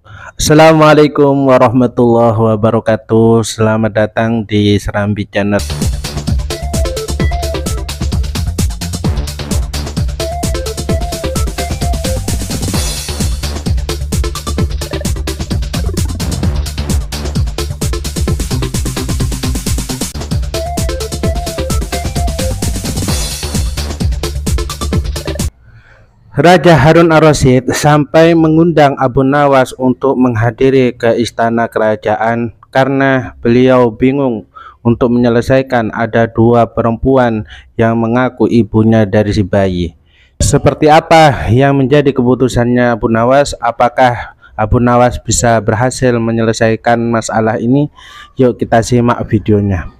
Assalamualaikum warahmatullahi wabarakatuh. Selamat datang di Serambi Channel. Raja Harun ar-Rasyid sampai mengundang Abu Nawas untuk menghadiri ke istana kerajaan karena beliau bingung untuk menyelesaikan ada dua perempuan yang mengaku ibunya dari si bayi. Seperti apa yang menjadi keputusannya Abu Nawas? Apakah Abu Nawas bisa berhasil menyelesaikan masalah ini? Yuk kita simak videonya.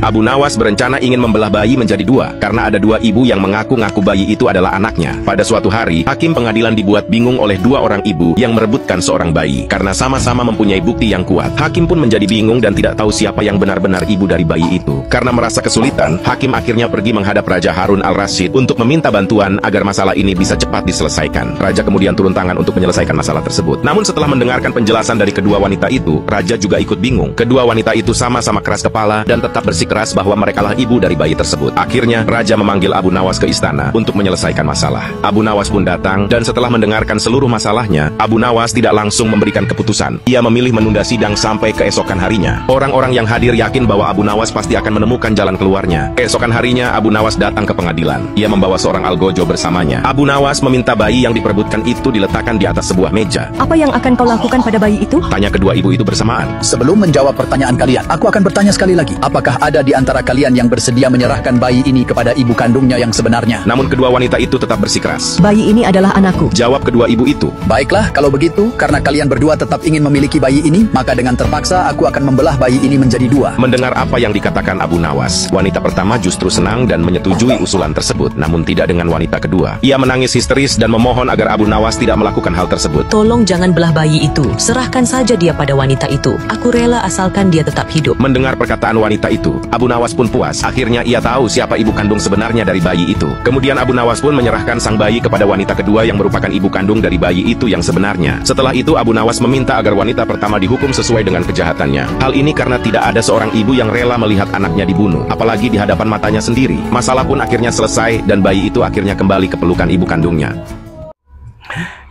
Abu Nawas berencana ingin membelah bayi menjadi dua, karena ada dua ibu yang mengaku-ngaku bayi itu adalah anaknya. Pada suatu hari, hakim pengadilan dibuat bingung oleh dua orang ibu yang merebutkan seorang bayi. Karena sama-sama mempunyai bukti yang kuat, hakim pun menjadi bingung dan tidak tahu siapa yang benar-benar ibu dari bayi itu. Karena merasa kesulitan, hakim akhirnya pergi menghadap Raja Harun al-Rasyid untuk meminta bantuan agar masalah ini bisa cepat diselesaikan. Raja kemudian turun tangan untuk menyelesaikan masalah tersebut. Namun setelah mendengarkan penjelasan dari kedua wanita itu, Raja juga ikut bingung. Kedua wanita itu sama-sama keras kepala dan tetap bersikeras bahwa merekalah ibu dari bayi tersebut. Akhirnya, Raja memanggil Abu Nawas ke istana untuk menyelesaikan masalah. Abu Nawas pun datang, dan setelah mendengarkan seluruh masalahnya, Abu Nawas tidak langsung memberikan keputusan. Ia memilih menunda sidang sampai keesokan harinya. Orang-orang yang hadir yakin bahwa Abu Nawas pasti akan menemukan jalan keluarnya. Keesokan harinya, Abu Nawas datang ke pengadilan. Ia membawa seorang algojo bersamanya. Abu Nawas meminta bayi yang diperebutkan itu diletakkan di atas sebuah meja. Apa yang akan kau lakukan pada bayi itu? Tanya kedua ibu itu bersamaan. Sebelum menjawab pertanyaan kalian, aku akan bertanya sekali lagi. Apakah ada di antara kalian yang bersedia menyerahkan bayi ini kepada ibu kandungnya yang sebenarnya? Namun kedua wanita itu tetap bersikeras. Bayi ini adalah anakku. Jawab kedua ibu itu. Baiklah, kalau begitu, karena kalian berdua tetap ingin memiliki bayi ini, maka dengan terpaksa aku akan membelah bayi ini menjadi dua. Mendengar apa yang dikatakan Abu Nawas, wanita pertama justru senang dan menyetujui usulan tersebut, namun tidak dengan wanita kedua. Ia menangis histeris dan memohon agar Abu Nawas tidak melakukan hal tersebut. Tolong jangan belah bayi itu. Serahkan saja dia pada wanita itu. Aku rela asalkan dia tetap hidup. Mendengar perkataan wanita itu, Abu Nawas pun puas. Akhirnya ia tahu siapa ibu kandung sebenarnya dari bayi itu. Kemudian Abu Nawas pun menyerahkan sang bayi kepada wanita kedua yang merupakan ibu kandung dari bayi itu yang sebenarnya. Setelah itu Abu Nawas meminta agar wanita pertama dihukum sesuai dengan kejahatannya. Hal ini karena tidak ada seorang ibu yang rela melihat anaknya dibunuh, apalagi di hadapan matanya sendiri. Masalah pun akhirnya selesai dan bayi itu akhirnya kembali ke pelukan ibu kandungnya.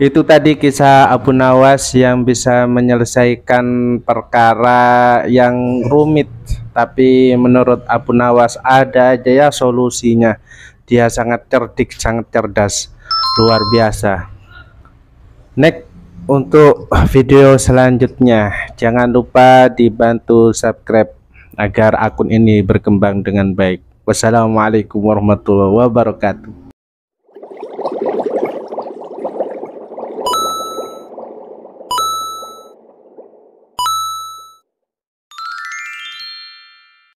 Itu tadi kisah Abu Nawas yang bisa menyelesaikan perkara yang rumit, tapi menurut Abu Nawas ada aja ya solusinya. Dia sangat cerdik, sangat cerdas, luar biasa. Next, untuk video selanjutnya jangan lupa dibantu subscribe agar akun ini berkembang dengan baik. Wassalamualaikum warahmatullahi wabarakatuh.